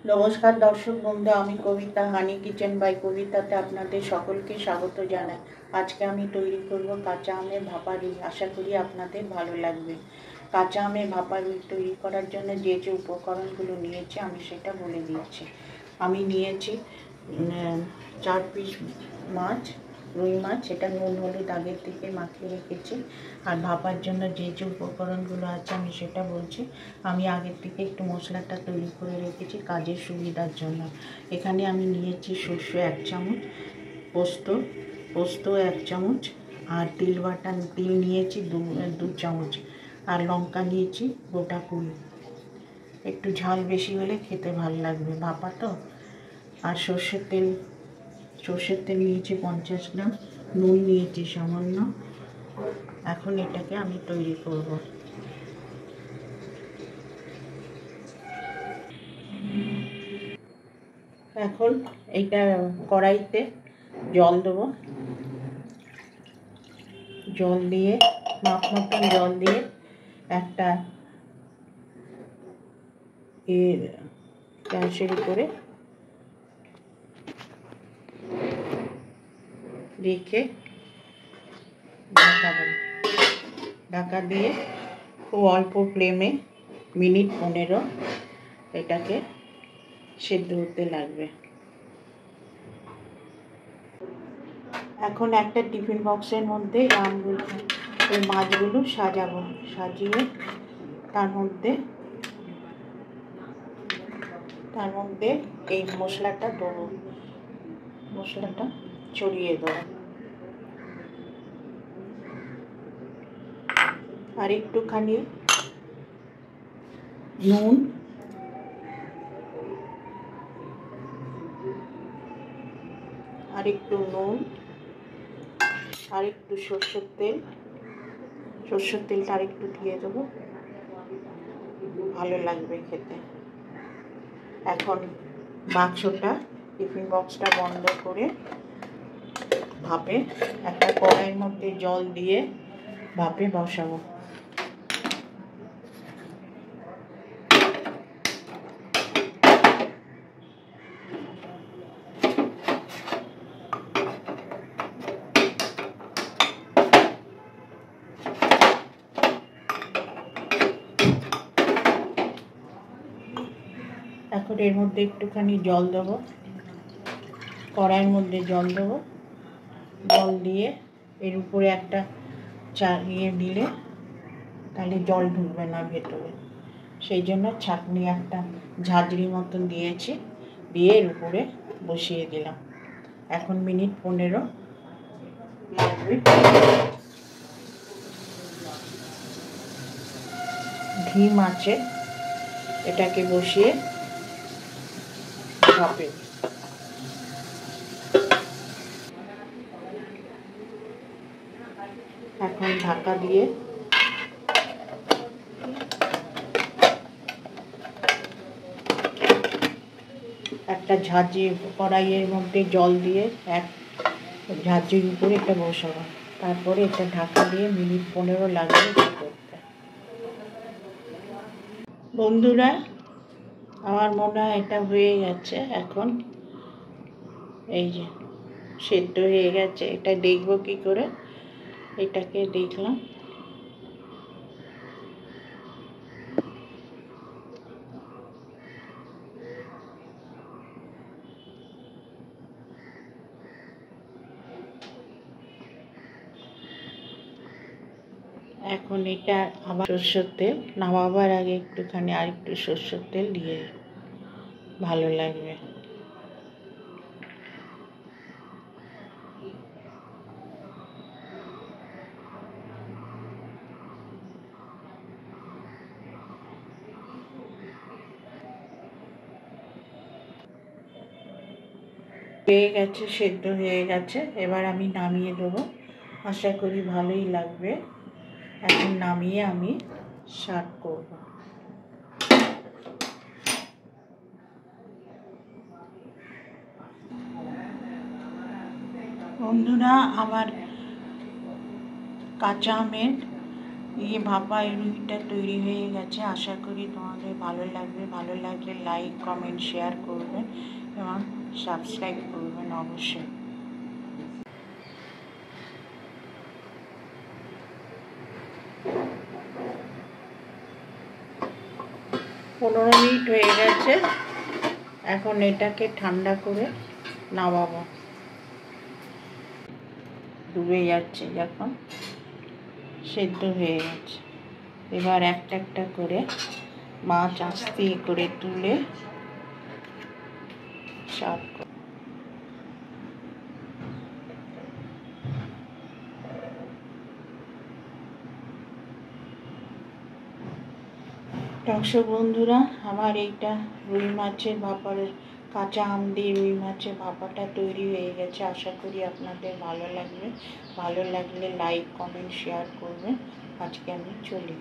নমস্কার দর্শক বন্ধু, আমি কবিতা। হানি কিচেন বাই কবিতাতে আপনাদের সকলকে স্বাগত জানাই। আজকে আমি তৈরি করব কাঁচা আমের ভাপা রুই। আশা করি আপনাদের ভালো লাগবে। কাঁচা আমের ভাপা রুই তৈরি করার জন্য যে যে উপকরণগুলো নিয়েছি আমি সেটা বলে দিচ্ছি। আমি নিয়েছি 4 পিস মাছ, রুই মাছ। এটা নুন হলুদ আগের থেকে মাখিয়ে রেখেছি। আর ভাপার জন্য যে যে উপকরণগুলো আছে আমি সেটা বলছি। আমি আগের থেকে একটু মশলাটা তৈরি করে রেখেছি কাজের সুবিধার জন্য। এখানে আমি নিয়েছি সর্ষে 1 চামচ, পোস্ত 1 চামচ, আর তিল নিয়েছি 2 চামচ, আর লঙ্কা নিয়েছি গোটা 20। একটু ঝাল বেশি হলে খেতে ভালো লাগবে, ভাপা তো। আর সর্ষের তেল নিয়েছি 50 গ্রাম, নুন নিয়েছি সামান্য। এখন এটাকে আমি তৈরি করব। এখন এইটা কড়াইতে জল দেবো। জল দিয়ে মাপ মতন জল দিয়ে একটা গ্যাসের উপরে রেখে ঢাকা দিয়ে খুব অল্প ফ্লেমে মিনিট 15 এটাকে সেদ্ধ হতে লাগবে। এখন একটা টিফিন বক্সের মধ্যে এই মাছগুলো সাজাবো। সাজিয়ে তার মধ্যে এই মশলাটা দেবো। মশলাটা ছড়িয়ে দেবো। আর একটুখানি নুন, আর একটু সর্ষের তেলটা আর একটু দিয়ে দেবো, ভালো লাগবে খেতে। এখন টিফিন বক্সটা বন্ধ করে ভাপে একটা কড়াইয়ের মধ্যে জল দিয়ে ভাপে বসাবো। এখন এর মধ্যে একটুখানি জল দেবো, কড়াইয়ের মধ্যে জল দেবো। জল দিয়ে এর উপরে একটা দিলে তাহলে জল ঢুকবে না ভেতরে, সেই জন্য ছাঁকনি একটা ঝাঁঝরি মতন দিয়েছি, দিয়ে এর উপরে বসিয়ে দিলাম। এখন মিনিট 15 লাগবে। ধিম আঁচে এটাকে বসিয়ে ভাপে। এখন ঢাকা দিয়ে একটা কড়াইয়ের মধ্যে জল দিয়ে এক ঝাঁঝরির উপরে এটা বসাবো। তারপরে এটা ঢাকা দিয়ে মিনিট 15 লাগবে করতে। বন্ধুরা, আমার মনে হয় এটা হয়ে গেছে। এখন এই যে সেদ্ধ হয়ে গেছে। এটা দেখবো কি করে, এটাকে দেখলাম। এখন এটা আবার সরষের তেল নামাবার আগে একটুখানি আর একটু সরষের তেল দিয়ে ভালো লাগবে। হয়ে গেছে, সেদ্ধ হয়ে গেছে। এবার আমি নামিয়ে দেবো। আশা করি ভালোই লাগবে। এখন নামিয়ে আমি সার্ভ করব। বন্ধুরা, আমার কাঁচা আমের এই ভাপা রুইটা তৈরি হয়ে গেছে। আশা করি তোমাদের ভালো লাগবে। ভালো লাগলে লাইক কমেন্ট শেয়ার করবেন এবং সাবস্ক্রাইব করবেন অবশ্যই। 15 মিনিট হয়ে গেছে। এখন এটাকে ঠান্ডা করে নামাবো। ডুবে যাচ্ছে, যখন সেদ্ধ হয়ে গেছে। এবার একটা একটা করে মাছ আস্তে করে তুলে সার্ভ করব। দর্শক বন্ধুরা, আমার এইটা রুই মাছের ভাপার, কাঁচা আম দিয়ে রুই মাছের ভাপাটা তৈরি হয়ে গেছে। আশা করি আপনাদের ভালো লাগবে। ভালো লাগলে লাইক কমেন্ট শেয়ার করবেন। আজকে আমি চলি।